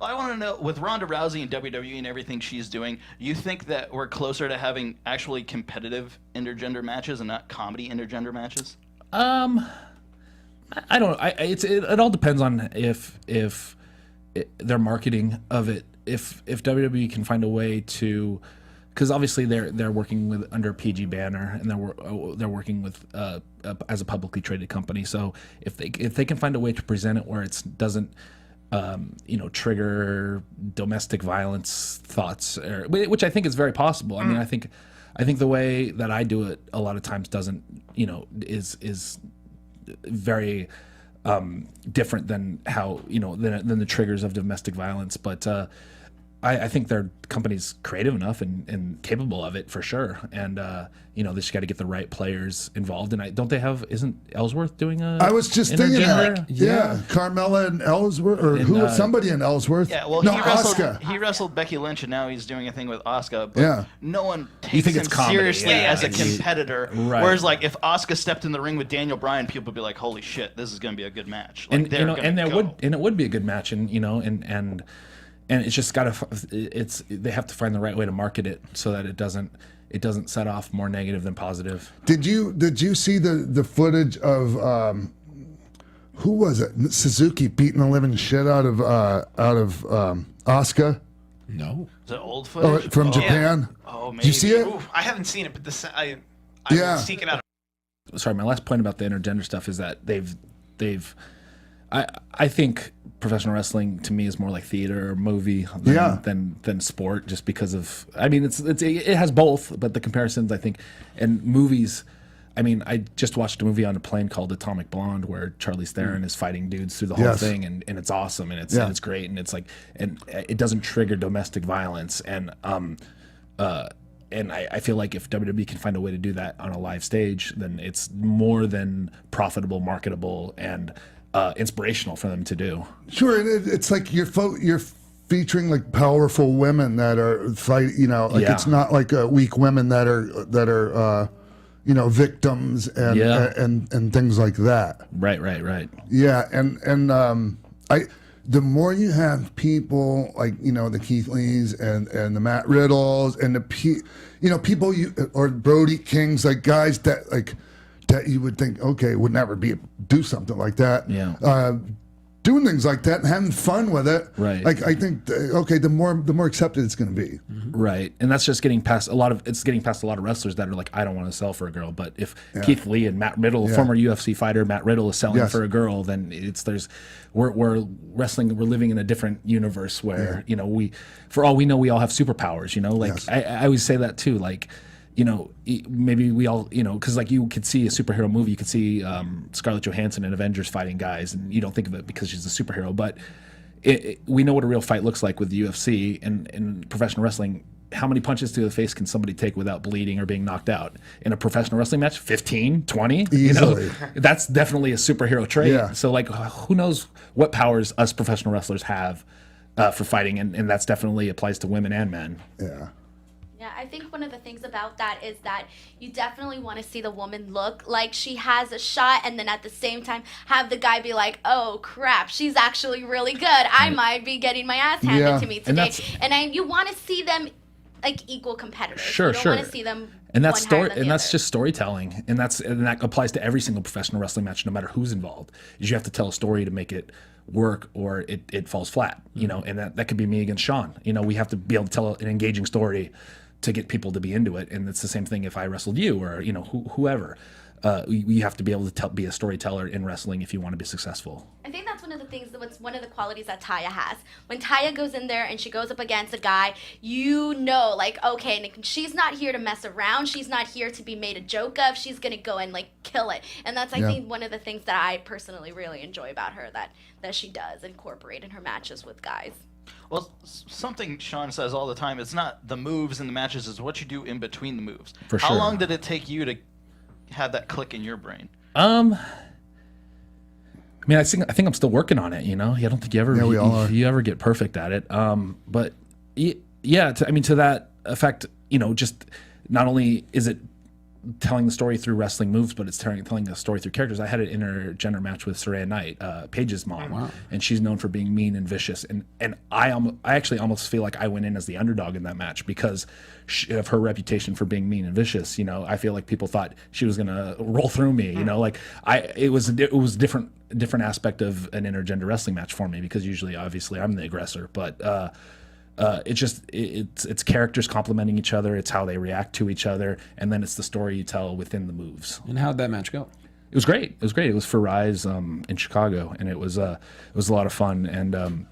I want to know, with Ronda Rousey and WWE and everything she's doing, you think that we're closer to having actually competitive intergender matches and not comedy intergender matches? Um, I don't. It all depends on if their marketing of it. If WWE can find a way to, because obviously they're working with under PG banner and they're working with as a publicly traded company. So if they can find a way to present it where it doesn't trigger domestic violence thoughts, which I think is very possible. I mean, I think the way that I do it a lot of times doesn't, is very different than how, than the triggers of domestic violence. But I think their company's creative enough and capable of it for sure. And, they just got to get the right players involved. And isn't Ellsworth doing I was just thinking that. Yeah. Carmella and Ellsworth, or somebody in Ellsworth. Yeah, well, no, he wrestled Becky Lynch, and now he's doing a thing with Asuka. But Yeah. no one takes him seriously as a competitor. Right. Whereas, like, if Asuka stepped in the ring with Daniel Bryan, people would be like, "Holy shit, this is going to be a good match." Like, it would be a good match, and it's just they have to find the right way to market it so that it doesn't set off more negative than positive. Did you see the footage of who was it? Suzuki beating the living shit out of Asuka? No. Is it old footage? From Japan? Yeah. Oh, maybe. Did you see it? Ooh, I haven't seen it, but I will seek it out. Sorry, my last point about the intergender stuff is that I think professional wrestling to me is more like theater or movie than sport, just because of, I mean, it has both, but the comparisons, I think, and movies, I mean, I just watched a movie on a plane called Atomic Blonde where Charlize Theron is fighting dudes through the whole thing, and it's awesome, and it's great, and it's like, and it doesn't trigger domestic violence, and I feel like if WWE can find a way to do that on a live stage, then it's more than profitable, marketable, and inspirational for them to do. Sure, and it's like you're featuring like powerful women that are fight. It's not like weak women that are victims and things like that. Right. Yeah, and the more you have people like the Keith Lees and the Matt Riddles and the people or Brody Kings, like guys that you would think, okay, would never do something like that. Yeah. Doing things like that and having fun with it. Right. Like I think, the more accepted it's going to be. Right. And that's just getting past a lot of wrestlers that are like, I don't want to sell for a girl. But if Keith Lee and Matt Riddle, former UFC fighter Matt Riddle, is selling for a girl, then we're wrestling. We're living in a different universe where we, for all we know, we all have superpowers. I always say that too. Like, maybe we all, because like you could see a superhero movie, you could see Scarlett Johansson in Avengers fighting guys, and you don't think of it because she's a superhero. But we know what a real fight looks like with the UFC and in professional wrestling. How many punches to the face can somebody take without bleeding or being knocked out? In a professional wrestling match, 15, 20? Easily. That's definitely a superhero trait. Yeah. So, like, who knows what powers us professional wrestlers have for fighting, and that's definitely applies to women and men. Yeah. Yeah, I think one of the things about that is that you definitely want to see the woman look like she has a shot, and then at the same time have the guy be like, oh crap, she's actually really good. I might be getting my ass handed to me today. And you want to see them like equal competitors. Sure, you don't want to see them that's just storytelling, and that applies to every single professional wrestling match, no matter who's involved. Is you have to tell a story to make it work, or it falls flat. And that could be me against Sean. We have to be able to tell an engaging story to get people to be into it, and it's the same thing if I wrestled you or whoever. You have to be able to be a storyteller in wrestling if you want to be successful. I think that's one of the things, that's one of the qualities that Taya has. When Taya goes in there and she goes up against a guy, like, okay, she's not here to mess around. She's not here to be made a joke of. She's going to go and like kill it. And that's, I think, one of the things that I personally really enjoy about her, that she does incorporate in her matches with guys. Well, something Sean says all the time, it's not the moves in the matches, it's what you do in between the moves. For sure. How long did it take you to have that click in your brain? I mean, I think I'm still working on it, I don't think you ever get perfect at it. But to that effect, just not only is it telling the story through wrestling moves, but it's telling the story through characters. I had an intergender match with Saraya Knight, Paige's mom, and she's known for being mean and vicious. And I actually almost feel like I went in as the underdog in that match because of her reputation for being mean and vicious. You know, I feel like people thought she was gonna roll through me. You know, like it was different aspect of an intergender wrestling match for me because usually, obviously, I'm the aggressor, but. It's characters complementing each other. It's how they react to each other, and then it's the story you tell within the moves. And how'd that match go? It was great. It was for Rise in Chicago, and it was a lot of fun. And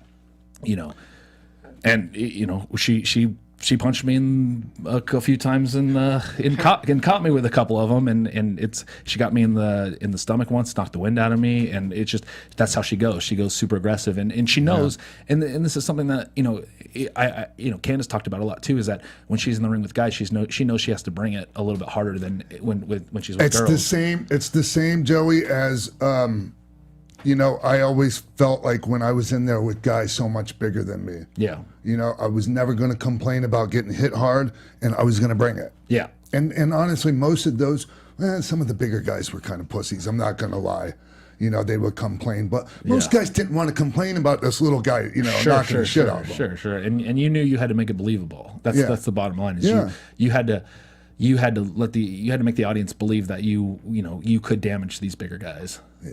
she punched me in a few times and caught me with a couple of them, and she got me in the stomach once, knocked the wind out of me, and it's just that's how she goes. She goes super aggressive, and she knows. And this is something that Candace talked about a lot too. Is that when she's in the ring with guys, she knows she has to bring it a little bit harder than when she's with girls. It's the same, Joey, as I always felt like when I was in there with guys so much bigger than me. Yeah. I was never going to complain about getting hit hard, and I was going to bring it. Yeah. And honestly, most of those, some of the bigger guys were kind of pussies. I'm not going to lie. They would complain, but most guys didn't want to complain about this little guy, knocking the shit out of them. Sure. And you knew you had to make it believable. That's the bottom line. Is you had to make the audience believe that you could damage these bigger guys. Yeah.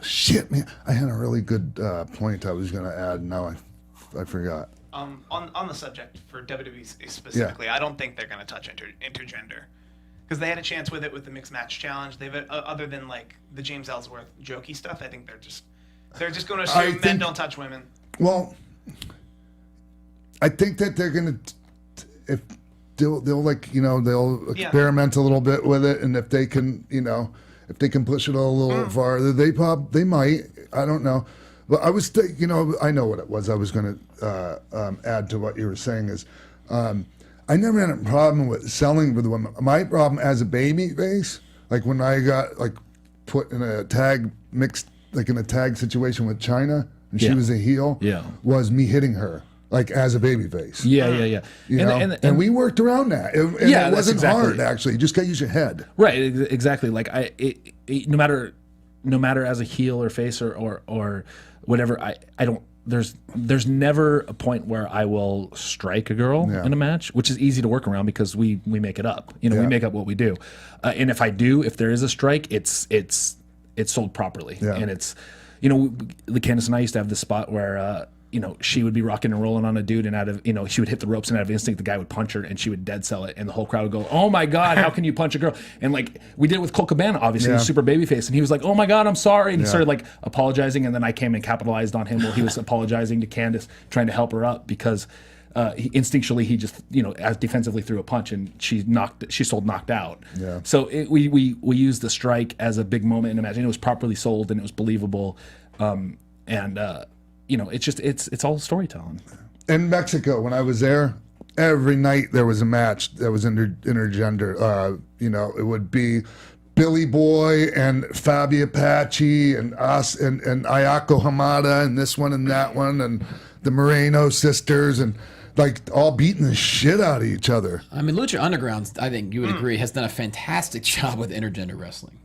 Shit, man. I had a really good point I was going to add. Now I forgot. On the subject for WWE specifically, I don't think they're going to touch intergender because they had a chance with it with the mixed match challenge. They've other than like the James Ellsworth jokey stuff. I think they're just going to assume men don't touch women. Well, I think that they're going to if they'll experiment a little bit with it, and if they can if they can push it a little farther, they might. I don't know. But I was, I know what it was. I was going to add to what you were saying is, I never had a problem with selling with women. My problem as a baby face, like when I got put in a tag situation with China, and she was a heel, was me hitting her. As a baby face. Yeah. And we worked around that. And it wasn't hard, actually. You just got to use your head. Right, exactly. No matter as a heel or face or whatever, I don't. There's never a point where I will strike a girl in a match, which is easy to work around because we make it up. We make up what we do. And if there is a strike, it's sold properly. Yeah. And it's, the Candace and I used to have this spot where. She would be rocking and rolling on a dude, and she would hit the ropes, and out of instinct, the guy would punch her, and she would dead sell it, and the whole crowd would go, "Oh my God, how can you punch a girl?" And we did it with Colt Cabana, obviously, he was super babyface, and he was like, "Oh my God, I'm sorry," and he started apologizing, and then I came and capitalized on him while he was apologizing to Candace, trying to help her up because instinctually he just as defensively threw a punch, and she sold knocked out. Yeah. So we used the strike as a big moment in a match, and it was properly sold, and it was believable, it's all storytelling. In Mexico, when I was there, every night there was a match that was intergender. It would be Billy Boy and Fabi Apache and us and Ayako Hamada and this one and that one and the Moreno sisters and all beating the shit out of each other. I mean, Lucha Underground, I think you would agree, has done a fantastic job with intergender wrestling.